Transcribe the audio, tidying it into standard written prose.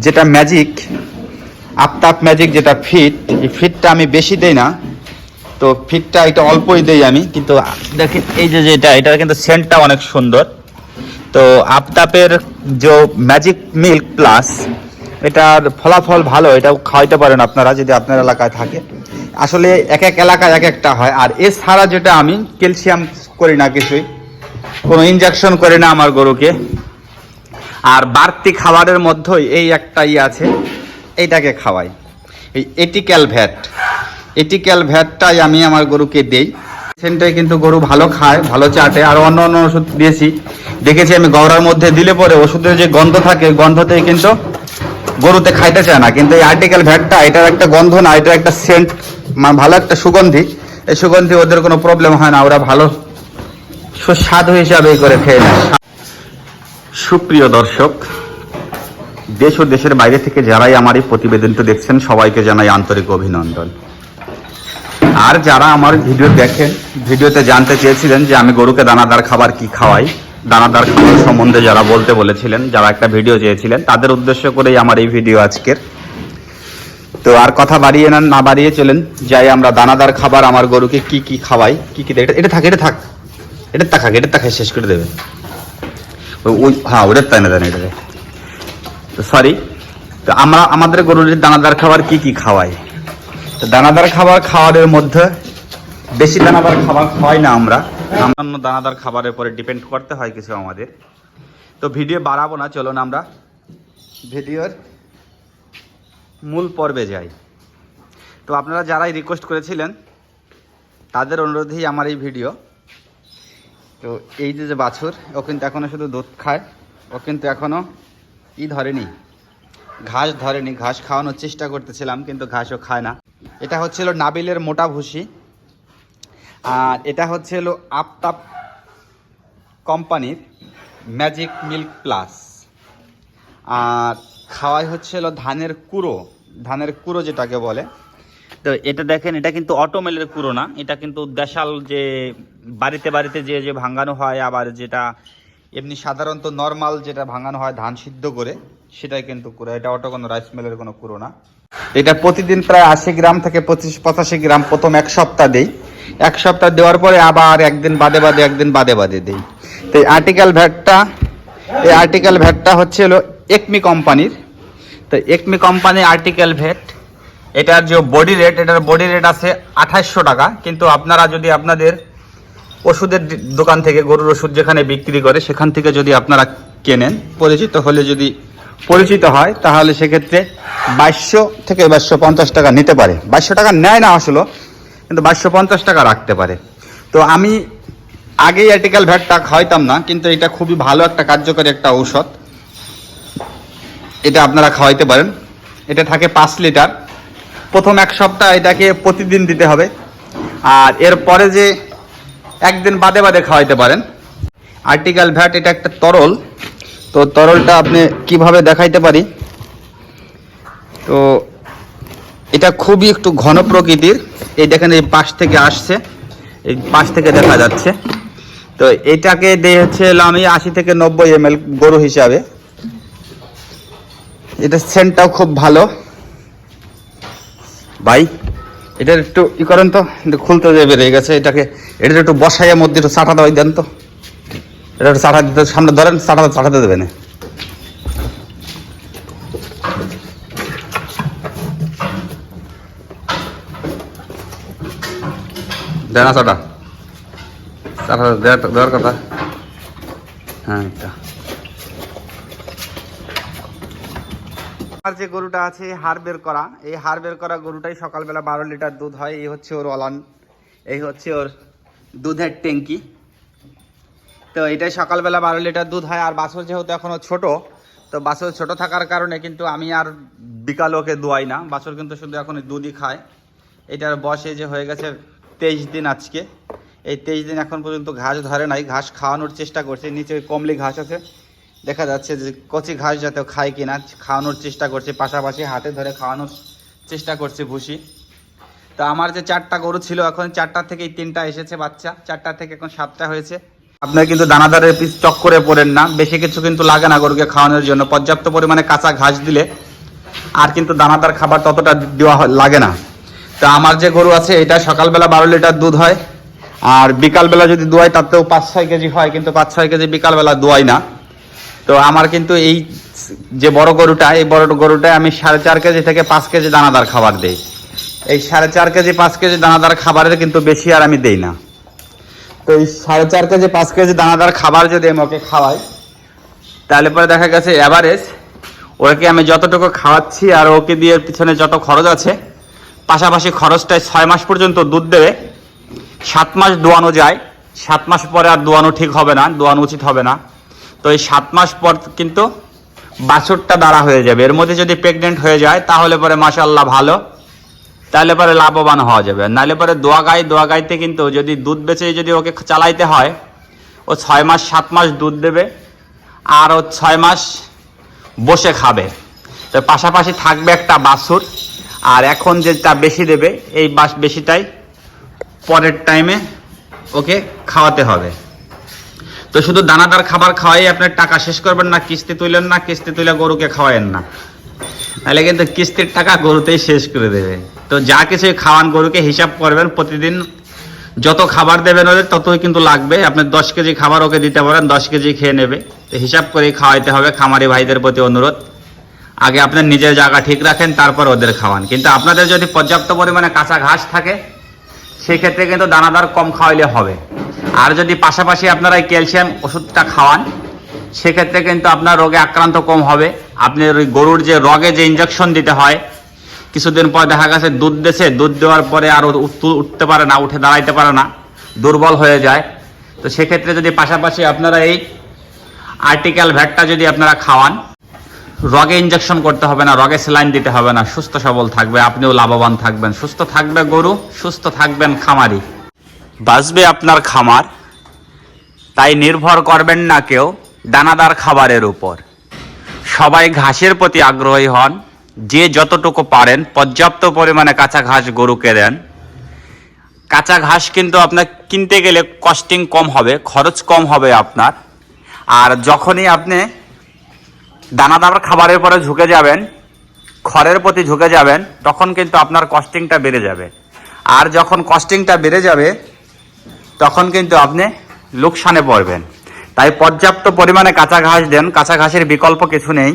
যেটা magic, Aftab magic যেটা fit, এই ফিটটা আমি বেশি দেই না, তো ফিটটা এটা অল্পই দেই আমি। কিন্তু দেখেন এই যে এটা কিন্তু সেন্টটা অনেক সুন্দর। তো আফতাবের যে ম্যাজিক মিল্ক প্লাস, এটার ফলাফল ভালো, এটাও খাওয়াইতে পারেন আপনারা যদি আপনার এলাকায় থাকে। আসলে এক এক এলাকায় এক একটা হয়। আর এছাড়া যেটা আমি ক্যালসিয়াম করি না, কিছুই কোনো ইনজেকশন করি না আমার গরুকে। আর বাড়তি খাবারের মধ্যেই এই একটাই আছে, এইটাকে খাওয়াই, এই এটিক্যাল ভ্যাটটাই আমি আমার গরুকে দেই। সেন্টাই কিন্তু গরু ভালো খায়, ভালো চাটে। আর অন্য অন্য ওষুধ দিয়েছি, দেখেছি আমি গড়ার মধ্যে দিলে পরে ওষুধের যে গন্ধ থাকে, গন্ধতেই কিন্তু গরুতে খাইতে চায় না। কিন্তু এই আর্টিকেল ভ্যাটটা, এটার একটা গন্ধ না, এটার একটা সেন্ট, ভালো একটা সুগন্ধি। এই সুগন্ধি ওদের কোনো প্রবলেম হয় না, ওরা ভালো সুস্বাদু হিসাবে করে খেয়ে নেয়। সুপ্রিয় দর্শক, দেশ ও দেশের বাইরে থেকে যারাই আমার এই প্রতিবেদনটি দেখছেন, সবাইকে জানাই আন্তরিক অভিনন্দন। আর যারা আমার ভিডিও দেখেন, ভিডিওতে জানতে চেয়েছিলেন যে আমি গরুকে দানাদার খাবার কি খাওয়াই, দানাদার খাবার সম্বন্ধে যারা বলতে বলেছিলেন, যারা একটা ভিডিও চেয়েছিলেন, তাদের উদ্দেশ্য করেই আমার এই ভিডিও আজকের। তো আর কথা বাড়িয়ে না বাড়িয়ে চলেন যাই আমরা দানাদার খাবার আমার গরুকে কি কি খাওয়াই, কি কি। এটা থাক শেষ করে দেবে ওই, হ্যাঁ ওটার তাই না, এটাকে সরি। তো আমরা আমাদের গরুর দানাদার খাবার কি কি খাওয়াই, তো দানাদার খাবার খাওয়ারের মধ্যে বেশি দানাদার খাবার খাওয়াই না আমরা, অন্যান্য দানাদার খাবারের উপরে ডিপেন্ড করতে হয় কিছু আমাদের। তো ভিডিও বাড়াবো না, চলুন আমরা ভিডিওর মূল পর্বে যাই। তো আপনারা যারাই রিকোয়েস্ট করেছিলেন তাদের অনুরোধেই আমার এই ভিডিও। তো এই যে বাছুর, ও কিন্তু এখনও শুধু দুধ খায়, ও কিন্তু এখনও ধরেনি, ঘাস ধরেনি। ঘাস খাওয়ানোর চেষ্টা করতেছিলাম কিন্তু ঘাসও খায় না। এটা হচ্ছিল নাবিলের মোটা ভুসি, আর এটা হচ্ছিল আফতাব কোম্পানির ম্যাজিক মিল্ক প্লাস। আর খাওয়াই হচ্ছিল ধানের কুড়ো যেটাকে বলে। তো এটা দেখেন, এটা কিন্তু অটোমেলের কুড়ো না, এটা কিন্তু দেশাল যে বাড়িতে বাড়িতে যে ভাঙানো হয়, আবার যেটা এমনি সাধারণত নর্মাল যেটা ভাঙানো হয় ধান সিদ্ধ করে, সেটাই কিন্তু কুড়ো। এটা অটো কোনো রাইস মিলের কোনো কুড়ো না। এটা প্রতিদিন প্রায় 80 গ্রাম থেকে 85 গ্রাম প্রথম এক সপ্তাহ দেই। এক সপ্তাহ দেওয়ার পরে আবার একদিন বাদে দেই। তো এই আর্টিকেল ভ্যাটটা হচ্ছে হলো একমি কোম্পানির। তো একমি কোম্পানির আর্টিকেল ভ্যাট, এটার যে এটার বডি রেট আছে 2800 টাকা। কিন্তু আপনারা যদি আপনাদের ওষুধের দোকান থেকে, গরুর ওষুধ যেখানে বিক্রি করে সেখান থেকে যদি আপনারা কেনেন, পরিচিত হয়, তাহলে সেক্ষেত্রে 2200 থেকে 2250 টাকা নিতে পারে। 2200 টাকা নেয় না আসলে, কিন্তু 2250 টাকা রাখতে পারে। তো আমি আগেই আর্টিকেল ভ্যাটটা খাওয়াইতাম না, কিন্তু এটা খুবই ভালো একটা কার্যকরী একটা ঔষধ, এটা আপনারা খাওয়াইতে পারেন। এটা থাকে 5 লিটার। প্রথম এক সপ্তাহ এটাকে প্রতিদিন দিতে হবে, আর এরপরে যে একদিন বাদে খাওয়াইতে পারেন। আর্টিকেল ভ্যাট এটা একটা তরল, তো তরলটা আপনি কিভাবে দেখাইতে পারি, তো এটা খুবই একটু ঘন প্রকৃতির। এই দেখেন, এই পাশ থেকে আসছে, এই পাশ থেকে দেখা যাচ্ছে। তো এটাকে দিয়ে হচ্ছে আমি 80 থেকে 90 ml গরু হিসাবে। এটা সেন্টটাও খুব ভালো ভাই। এটার একটু করেন তো, খুলতে বেরিয়ে গেছে। এটা একটু বসাইয়ের মধ্যে একটু চাটা দেওয়াই দেন তো। এটা একটু চাটা দিতে, সামনে ধরেন, চাটাতে দেবেন। দেনা চাটা দেওয়ার কথা। হ্যাঁ, আর যে গরুটা আছে হাড় বের করা, এই হাড় বের করা গরুটাই সকালবেলা 12 লিটার দুধ হয়। এই হচ্ছে ওর অলান, এই হচ্ছে ওর দুধের ট্যাঙ্কি। তো এটাই সকালবেলা 12 লিটার দুধ হয়। আর বাছুর যেহেতু এখনো ছোট, তো বাছুর ছোট থাকার কারণে কিন্তু আমি আর বিকাল ওকে দোয়াই না। বাছুর কিন্তু শুধু এখন দুধই খায়। এটার বয়সে যে হয়ে গেছে 23 দিন আজকে। এই 23 দিন এখন পর্যন্ত ঘাস ধরে নাই। ঘাস খাওয়ানোর চেষ্টা করছে, নিচে কমলি ঘাস আছে, দেখা যাচ্ছে যে কচি ঘাস যাতে খায় কিনা, খাওয়ানোর চেষ্টা করছে। পাশাপাশি হাতে ধরে খাওয়ানোর চেষ্টা করছে ভুসি। তো আমার যে 4টা গরু ছিল, এখন 4টা থেকে 3টা এসেছে বাচ্চা, 4টা থেকে এখন 7টা হয়েছে। আপনারা কিন্তু দানাদারের পিস চক্করে পড়েন না, বেশি কিছু কিন্তু লাগে না গরুকে খাওয়ানোর জন্য। পর্যাপ্ত পরিমাণে কাঁচা ঘাস দিলে আর কিন্তু দানাদার খাবার ততটা দেওয়া লাগে না। তো আমার যে গরু আছে এটা সকালবেলা 12 লিটার দুধ হয়, আর বিকালবেলা যদি দোয়াই তাতেও 5-6 কেজি হয়, কিন্তু 5-6 কেজি বিকালবেলা দোয়াই না। তো আমার কিন্তু এই যে বড় গরুটা, এই বড় গরুটায় আমি 4.5 কেজি থেকে 5 কেজি দানাদার খাবার দেই। এই 4.5 কেজি 5 কেজি দানাদার খাবারের কিন্তু বেশি আর আমি দেই না। তো এই 4.5 কেজি 5 কেজি দানাদার খাবার যদি আমি ওকে খাওয়াই, তাহলে পরে দেখা গেছে অ্যাভারেজ ওকে আমি যতটুকু খাওয়াচ্ছি আর ওকে দিয়ে পিছনে যত খরচ আছে, পাশাপাশি খরচটায় 6 মাস পর্যন্ত দুধ দেবে। 7 মাস দোয়ানো যায়, 7 মাস পরে আর দোয়ানো ঠিক হবে না, দোয়ানো উচিত হবে না। তো এই 7 মাস পর কিন্তু বাছুরটা দাঁড়া হয়ে যাবে। এর মধ্যে যদি প্রেগনেন্ট হয়ে যায় তাহলে পরে মাশাআল্লাহ ভালো, তাহলে পরে লাভবান হওয়া যাবে। নাহলে পরে দোয়া গাইতে কিন্তু যদি দুধ বেচে যদি ওকে চালাইতে হয়, ও 6 মাস 7 মাস দুধ দেবে আর ও 6 মাস বসে খাবে। তো পাশাপাশি থাকবে একটা বাছুর, আর এখন যেটা বেশি দেবে এই বেশিটাই পরের টাইমে ওকে খাওয়াতে হবে। তো শুধু দানাদার খাবার খাওয়াই আপনার টাকা শেষ করবেন না, কিস্তি তুলেন না, কিস্তি তুলে গরুকে খাওয়ায়েন না, তাহলে কিন্তু কিস্তির টাকা গরুতেই শেষ করে দেবে। তো যা কিছুই খাওয়ান গরুকে হিসাব করবেন, প্রতিদিন যত খাবার দেবেন ওদের ততই কিন্তু লাগবে। আপনি 10 কেজি খাবার ওকে দিতে পারেন, 10 কেজি খেয়ে নেবে। তো হিসাব করেই খাওয়াইতে হবে। খামারি ভাইদের প্রতি অনুরোধ, আগে আপনার নিজের জায়গা ঠিক রাখেন, তারপর ওদের খাওয়ান। কিন্তু আপনাদের যদি পর্যাপ্ত পরিমাণে কাঁচা ঘাস থাকে সেক্ষেত্রে কিন্তু দানাদার কম খাওয়াইলে হবে। আর যদি পাশাপাশি আপনারা এই ক্যালসিয়াম ওষুধটা খাওয়ান সেক্ষেত্রে কিন্তু আপনার রোগে আক্রান্ত কম হবে। আপনার ওই গরুর যে রগে যে ইঞ্জেকশন দিতে হয়, কিছুদিন পর দেখা গেছে দুধ দিয়েছে, দুধ দেওয়ার পরে আর উঠতে পারে না, উঠে দাঁড়াইতে পারে না, দুর্বল হয়ে যায়। তো সেক্ষেত্রে যদি পাশাপাশি আপনারা এই আর্টিক্যাল ভ্যাটটা যদি আপনারা খাওয়ান, রগে ইঞ্জেকশন করতে হবে না, রগে স্যালাইন দিতে হবে না, সুস্থ সবল থাকবে, আপনিও লাভবান থাকবেন। সুস্থ থাকবে গরু, সুস্থ থাকবেন খামারি, বাঁচবে আপনার খামার। তাই নির্ভর করবেন না কেউ দানাদার খাবারের উপর। সবাই ঘাসের প্রতি আগ্রহী হন, যে যতটুকু পারেন পর্যাপ্ত পরিমাণে কাঁচা ঘাস গরুকে দেন। কাঁচা ঘাস কিন্তু আপনার কিনতে গেলে কস্টিং কম হবে, খরচ কম হবে আপনার। আর যখনই আপনি দানাদার খাবারের পরে ঝুঁকে যাবেন, খড়ের প্রতি ঝুঁকে যাবেন, তখন কিন্তু আপনার কস্টিংটা বেড়ে যাবে। আর যখন কস্টিংটা বেড়ে যাবে তখন কিন্তু আপনি লোকসানে পড়বেন। তাই পর্যাপ্ত পরিমাণে কাঁচা ঘাস দেন, কাঁচা ঘাসের বিকল্প কিছু নেই।